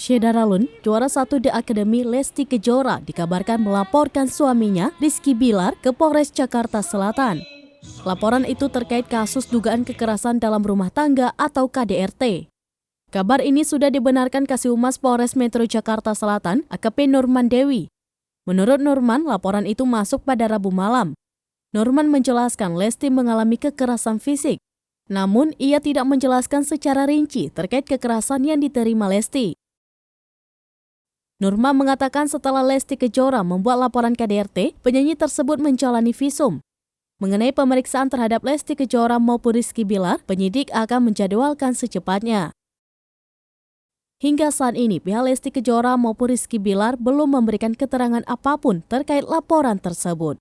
Sheila Ralun, juara 1 The Academy Lesti Kejora, dikabarkan melaporkan suaminya Rizky Bilar ke Polres Jakarta Selatan. Laporan itu terkait kasus dugaan kekerasan dalam rumah tangga atau KDRT. Kabar ini sudah dibenarkan Kasihumas Polres Metro Jakarta Selatan, AKP Nurman Dewi. Menurut Nurman, laporan itu masuk pada Rabu malam. Nurman menjelaskan Lesti mengalami kekerasan fisik. Namun, ia tidak menjelaskan secara rinci terkait kekerasan yang diterima Lesti. Nurman mengatakan setelah Lesti Kejora membuat laporan KDRT, penyanyi tersebut menjalani visum. Mengenai pemeriksaan terhadap Lesti Kejora maupun Rizky Bilar, penyidik akan menjadwalkan secepatnya. Hingga saat ini, pihak Lesti Kejora maupun Rizky Bilar belum memberikan keterangan apapun terkait laporan tersebut.